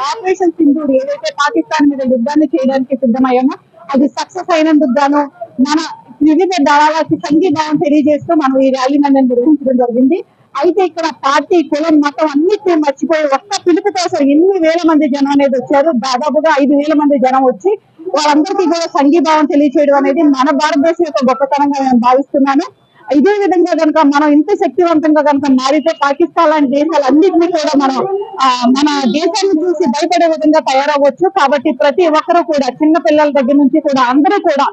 Operation Sindoor ఏదైతే పాకిస్తాన్ మీద యుద్ధాన్ని చేయడానికి సిద్ధమయ్యామో అది సక్సెస్ అయినందుకు గాను మన వివిధ దళాలకి సంఘీభావం తెలియజేస్తూ మనం ఈ ర్యాలీని నిర్వహించడం జరిగింది. అయితే ఇక్కడ పార్టీ కులం మతం అన్నిటినీ మర్చిపోయి ఒక్క పిలుపు కోసం ఎన్ని వేల మంది జనం అనేది వచ్చారు. దాదాపుగా 5,000 మంది జనం వచ్చి వాళ్ళందరికీ కూడా సంఘీభావం తెలియచేయడం అనేది మన భారతదేశం యొక్క గొప్పతనంగా నేను భావిస్తున్నాను. ఇదే విధంగా కనుక మనం ఇంత శక్తివంతంగా కనుక మారితే పాకిస్తాన్ లాంటి దేశాలన్నింటినీ కూడా మనం మన దేశాన్ని చూసి భయపడే విధంగా తయారవ్వచ్చు. కాబట్టి ప్రతి ఒక్కరూ కూడా చిన్న పిల్లల దగ్గర నుంచి కూడా అందరూ కూడా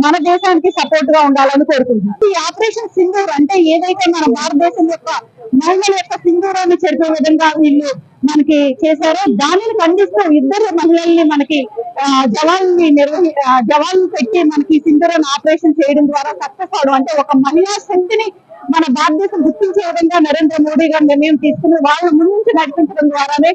మన దేశానికి సపోర్ట్ గా ఉండాలని కోరుకుంటున్నాం. ఈ ఆపరేషన్ సింధూర్ అంటే ఏదైతే మన భారతదేశం యొక్క మహిళల యొక్క సింధూరాన్ని చెరిపే విధంగా వీళ్ళు మనకి చేశారో దానిని ఖండిస్తూ ఇద్దరు మహిళల్ని మనకి జవాన్లు పెట్టి మనకి సింధూరాన్ని ఆపరేషన్ చేయడం ద్వారా సక్సెస్ అవడం అంటే ఒక మహిళా శక్తిని మన భారతదేశం గుర్తించే విధంగా నరేంద్ర మోడీ గారు నిర్ణయం తీసుకుని వాళ్ళ ముందు నడిపించడం ద్వారానే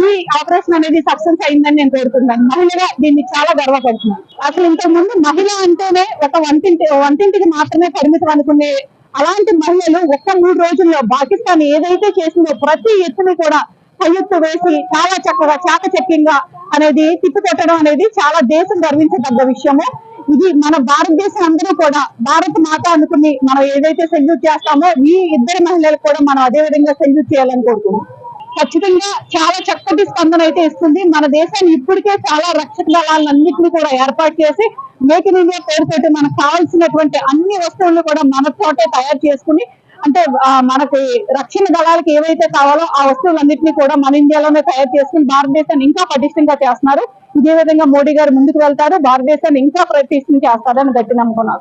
ఈ ఆపరేషన్ అనేది సక్సెస్ అయిందని నేను కోరుకుంటున్నాను. మహిళగా దీన్ని చాలా గర్వపడుతున్నాను. అసలు ఇంతకు ముందు మహిళ అంటేనే ఒక వంటింటికి మాత్రమే పరిమితం అనుకునే అలాంటి మహిళలు ఒక్క 3 రోజుల్లో పాకిస్తాన్ ఏదైతే చేసిందో ప్రతి ఎత్తుని కూడా కయ్యెత్తు వేసి చాలా చక్కగా చాకచక్యంగా అనేది తిప్పికొట్టడం అనేది చాలా దేశం గర్వించదగ్గ విషయము. ఇది మన భారతదేశం అందరూ కూడా భారత మాత అనుకుని మనం ఏదైతే సెల్యూట్ చేస్తామో ఈ ఇద్దరు మహిళలకు కూడా మనం అదే విధంగా సెల్యూట్ చేయాలని కోరుకుంటున్నాం. ఖచ్చితంగా చాలా చక్కటి స్పందన అయితే ఇస్తుంది. మన దేశాన్ని ఇప్పటికే చాలా రక్షక దళాలన్నింటినీ కూడా ఏర్పాటు చేసి మేక్ ఇన్ ఇండియా పేరుతోటి మనకు కావాల్సినటువంటి అన్ని వస్తువులను కూడా మన తోటే తయారు చేసుకుని అంటే మనకి రక్షణ దళాలకు ఏవైతే కావాలో ఆ వస్తువులన్నింటినీ కూడా మన ఇండియాలోనే తయారు చేసుకుని భారతదేశాన్ని ఇంకా పటిష్టంగా చేస్తున్నారు. ఇదే విధంగా మోడీ గారు ముందుకు వెళ్తారు, భారతదేశాన్ని ఇంకా ప్రతిష్టం చేస్తారని గట్టి నమ్ముకున్నారు.